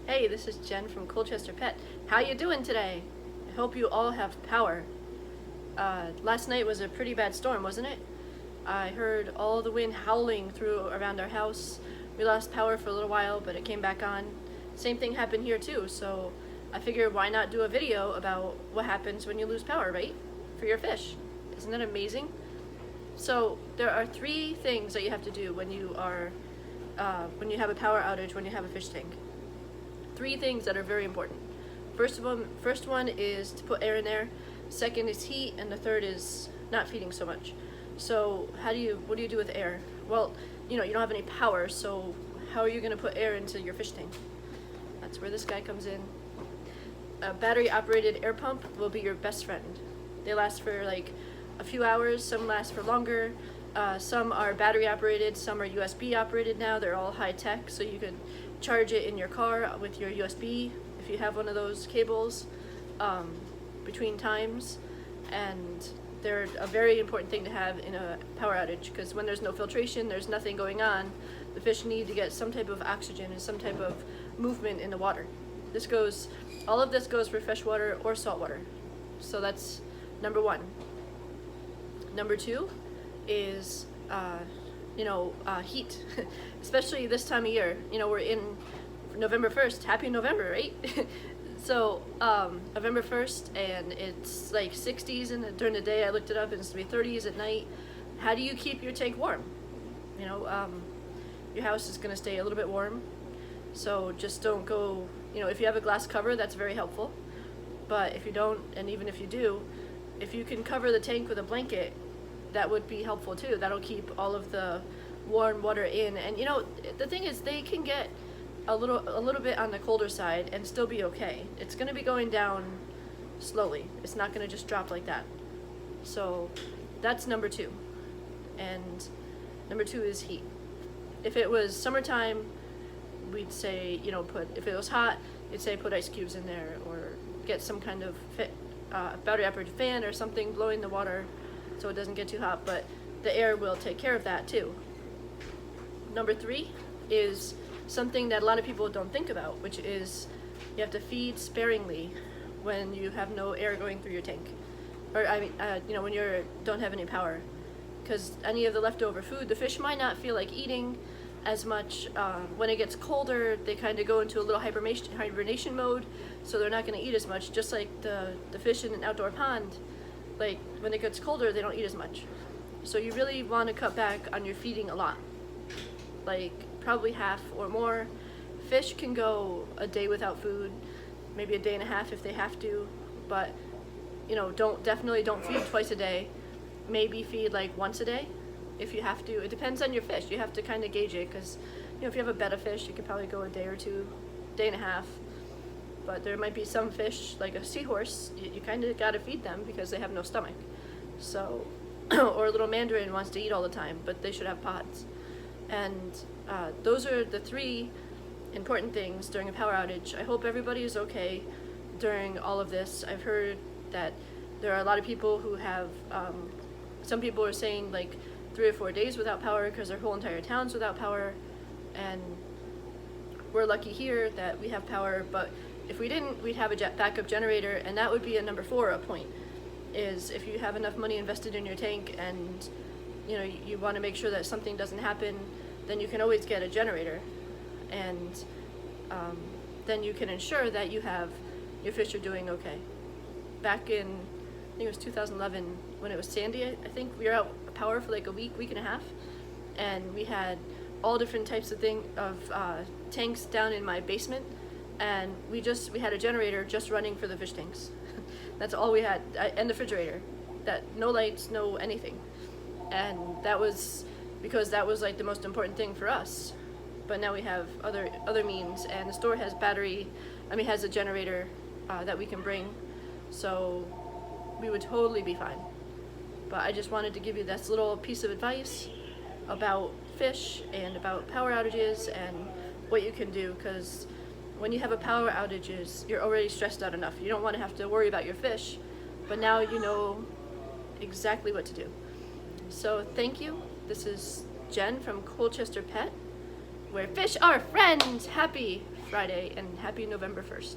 Hey, this is Jen from Colchester Pet. How you doing today? I hope you all have power. Last night was a pretty bad storm, wasn't it? I heard all the wind howling through around our house. We lost power for a little while, but it came back on. Same thing happened here too, so I figured why not do a video about what happens when you lose power, right? For your fish. Isn't that amazing? So there are 3 things that you have to do when you have a power outage, when you have a fish tank. 3 things that are very important. First one is to put air in there. Second is heat, and the third is not feeding so much. So what do you do with air? Well, you don't have any power, so how are you going to put air into your fish tank? That's where this guy comes in. A battery operated air pump will be your best friend. They last for like a few hours, some last for longer. Some are battery operated, some are USB operated now. They're all high tech, so you can charge it in your car with your USB if you have one of those cables between times. And they're a very important thing to have in a power outage, because when there's no filtration, there's nothing going on, the fish need to get some type of oxygen and some type of movement in the water. All of this goes for freshwater or saltwater. So that's number 1. Number 2 is heat, especially this time of year. We're in November 1st. Happy November, right? So November 1st, and it's like 60s during the day. I looked it up, and it's gonna be 30s at night. How do you keep your tank warm? Your house is gonna stay a little bit warm, so just don't go. If you have a glass cover, that's very helpful. But if you don't, and even if you do, if you can cover the tank with a blanket, that would be helpful too. That'll keep all of the warm water in. And the thing is, they can get a little bit on the colder side and still be okay. It's going to be going down slowly. It's not going to just drop like that. So that's number 2. And number 2 is heat. If it was summertime, we'd say, if it was hot, you'd say put ice cubes in there, or get some kind of battery operated fan or something blowing the water so it doesn't get too hot, but the air will take care of that too. Number 3 is something that a lot of people don't think about, which is you have to feed sparingly when you have no air going through your tank, or when you don't have any power, because any of the leftover food, the fish might not feel like eating as much. When it gets colder, they kind of go into a little hibernation mode, so they're not going to eat as much. Just like the fish in an outdoor pond, like when it gets colder, they don't eat as much. So you really want to cut back on your feeding a lot, like probably half or more. Fish can go a day without food, maybe a day and a half if they have to, but definitely don't feed twice a day. Maybe feed like once a day if you have to. It depends on your fish. You have to kind of gauge it, because if you have a betta fish, you could probably go a day or two, day and a half. But there might be some fish, like a seahorse, you kind of got to feed them because they have no stomach. So, or a little mandarin wants to eat all the time, but they should have pods. And those are the 3 important things during a power outage. I hope everybody is okay during all of this. I've heard that there are a lot of people who have, some people are saying like 3 or 4 days without power because their whole entire town's without power. And we're lucky here that we have power, but if we didn't, we'd have a backup generator, and that would be a number 4 point, is if you have enough money invested in your tank and you want to make sure that something doesn't happen, then you can always get a generator, and then you can ensure that your fish are doing okay. Back in, I think it was 2011, when it was Sandy, I think we were out of power for like a week and a half, and we had all different types of tanks down in my basement, and we had a generator just running for the fish tanks. That's all we had, and the refrigerator. No lights, no anything. And that was because that was like the most important thing for us. But now we have other means, and the store has has a generator that we can bring, so we would totally be fine. But I just wanted to give you this little piece of advice about fish and about power outages and what you can do, because when you have a power outage, you're already stressed out enough. You don't want to have to worry about your fish, but now you know exactly what to do. So thank you. This is Jen from Colchester Pet, where fish are friends. Happy Friday and happy November 1st.